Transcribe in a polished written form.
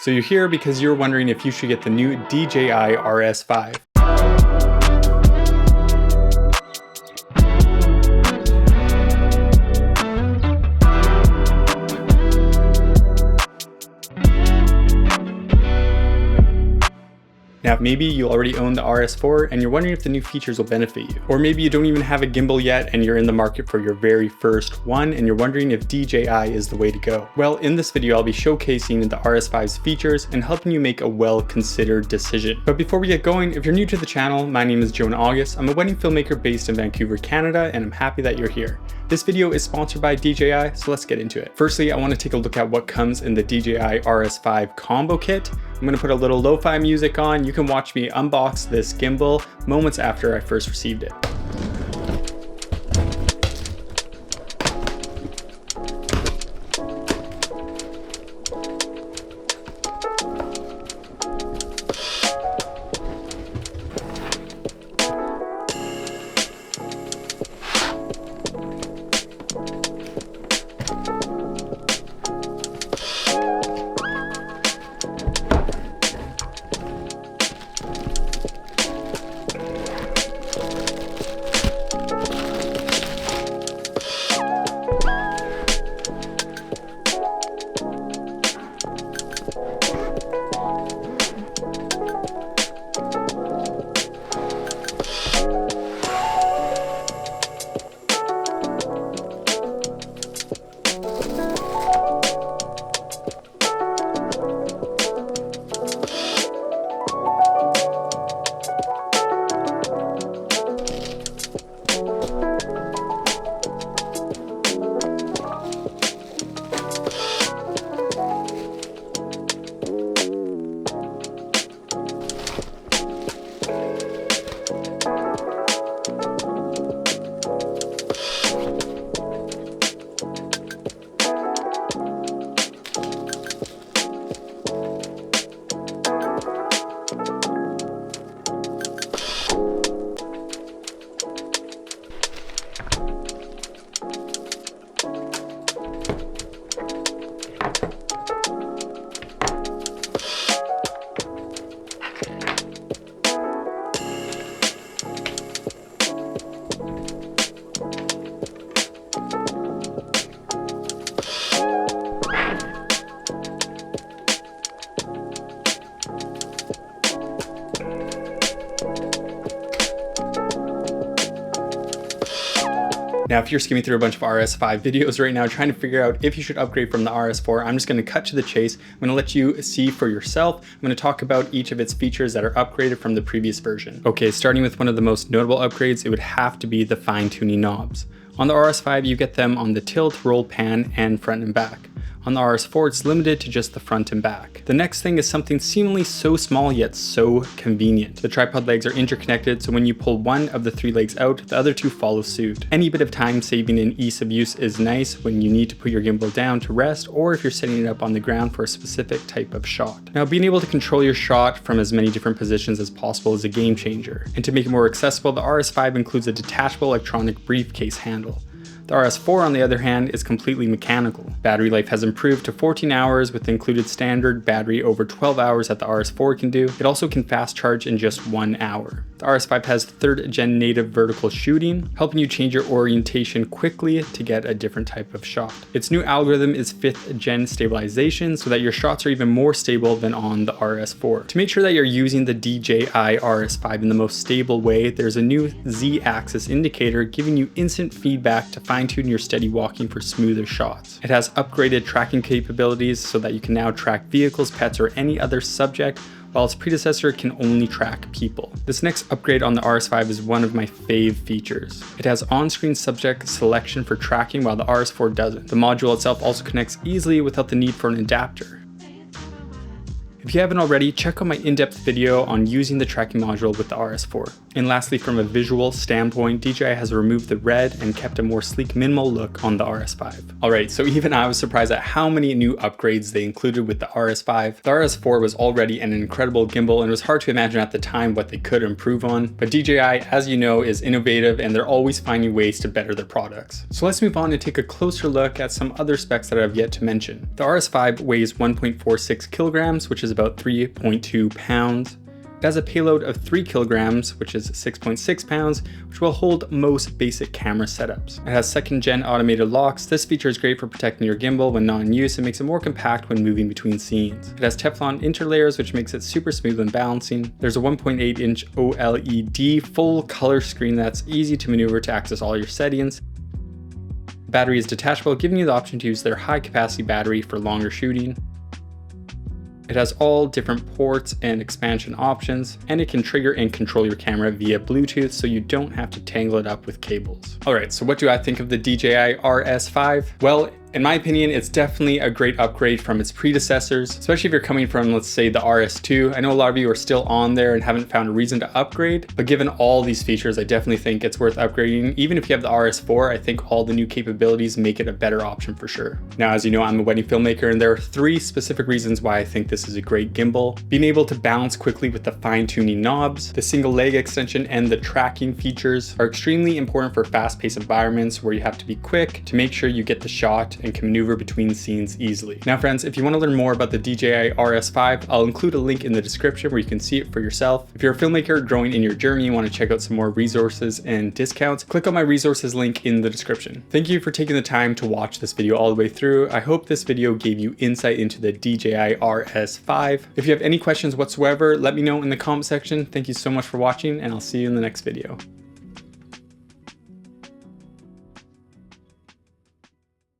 So you're here because you're wondering if you should get the new DJI RS5. Now, maybe you already own the RS4 and you're wondering if the new features will benefit you. Or maybe you don't even have a gimbal yet and you're in the market for your very first one and you're wondering if DJI is the way to go. Well, in this video, I'll be showcasing the RS5's features and helping you make a well-considered decision. But before we get going, if you're new to the channel, my name is Jonah August. I'm a wedding filmmaker based in Vancouver, Canada, and I'm happy that you're here. This video is sponsored by DJI, so let's get into it. Firstly, I want to take a look at what comes in the DJI RS5 combo kit. I'm going to put a little lo-fi music on. You can watch me unbox this gimbal moments after I first received it. Now, if you're skimming through a bunch of RS5 videos right now trying to figure out if you should upgrade from the RS4, I'm just going to cut to the chase. I'm going to let you see for yourself. I'm going to talk about each of its features that are upgraded from the previous version. Okay, starting with one of the most notable upgrades, it would have to be the fine-tuning knobs. On the RS5, you get them on the tilt, roll, pan, and front and back. On the RS4, it's limited to just the front and back. The next thing is something seemingly so small yet so convenient. The tripod legs are interconnected, so when you pull one of the three legs out, the other two follow suit. Any bit of time saving and ease of use is nice when you need to put your gimbal down to rest or if you're setting it up on the ground for a specific type of shot. Now, being able to control your shot from as many different positions as possible is a game changer. And to make it more accessible, the RS5 includes a detachable electronic briefcase handle. The RS4, on the other hand, is completely mechanical. Battery life has improved to 14 hours with included standard battery over 12 hours that the RS4 can do. It also can fast charge in just 1 hour. The RS5 has 3rd gen native vertical shooting, helping you change your orientation quickly to get a different type of shot. Its new algorithm is 5th gen stabilization, so that your shots are even more stable than on the RS4. To make sure that you're using the DJI RS5 in the most stable way, there's a new Z-axis indicator giving you instant feedback to fine-tune your steady walking for smoother shots. It has upgraded tracking capabilities so that you can now track vehicles, pets, or any other subject, while its predecessor can only track people. This next upgrade on the RS5 is one of my fave features. It has on-screen subject selection for tracking while the RS4 doesn't. The module itself also connects easily without the need for an adapter. If you haven't already, check out my in-depth video on using the tracking module with the RS4. And lastly, from a visual standpoint, DJI has removed the red and kept a more sleek minimal look on the RS5. Alright, so even I was surprised at how many new upgrades they included with the RS5. The RS4 was already an incredible gimbal and it was hard to imagine at the time what they could improve on. But DJI, as you know, is innovative and they're always finding ways to better their products. So let's move on and take a closer look at some other specs that I've yet to mention. The RS5 weighs 1.46 kilograms, which is about 3.2 pounds. It has a payload of 3 kilograms, which is 6.6 pounds, which will hold most basic camera setups. It has second gen automated locks. This feature is great for protecting your gimbal when not in use and makes it more compact when moving between scenes. It has Teflon interlayers, which makes it super smooth when balancing. There's a 1.8 inch OLED full color screen that's easy to maneuver to access all your settings. The battery is detachable, giving you the option to use their high capacity battery for longer shooting. It has all different ports and expansion options, and it can trigger and control your camera via Bluetooth so you don't have to tangle it up with cables. Alright, so what do I think of the DJI RS5? Well, in my opinion, it's definitely a great upgrade from its predecessors, especially if you're coming from, let's say, the RS2. I know a lot of you are still on there and haven't found a reason to upgrade, but given all these features, I definitely think it's worth upgrading. Even if you have the RS4, I think all the new capabilities make it a better option for sure. Now, as you know, I'm a wedding filmmaker, and there are 3 specific reasons why I think this is a great gimbal. Being able to balance quickly with the fine-tuning knobs, the single leg extension, and the tracking features are extremely important for fast-paced environments where you have to be quick to make sure you get the shot and can maneuver between scenes easily. Now friends, if you want to learn more about the DJI RS5, I'll include a link in the description where you can see it for yourself. If you're a filmmaker growing in your journey and want to check out some more resources and discounts, click on my resources link in the description. Thank you for taking the time to watch this video all the way through. I hope this video gave you insight into the DJI RS5. If you have any questions whatsoever, let me know in the comment section. Thank you so much for watching, and I'll see you in the next video.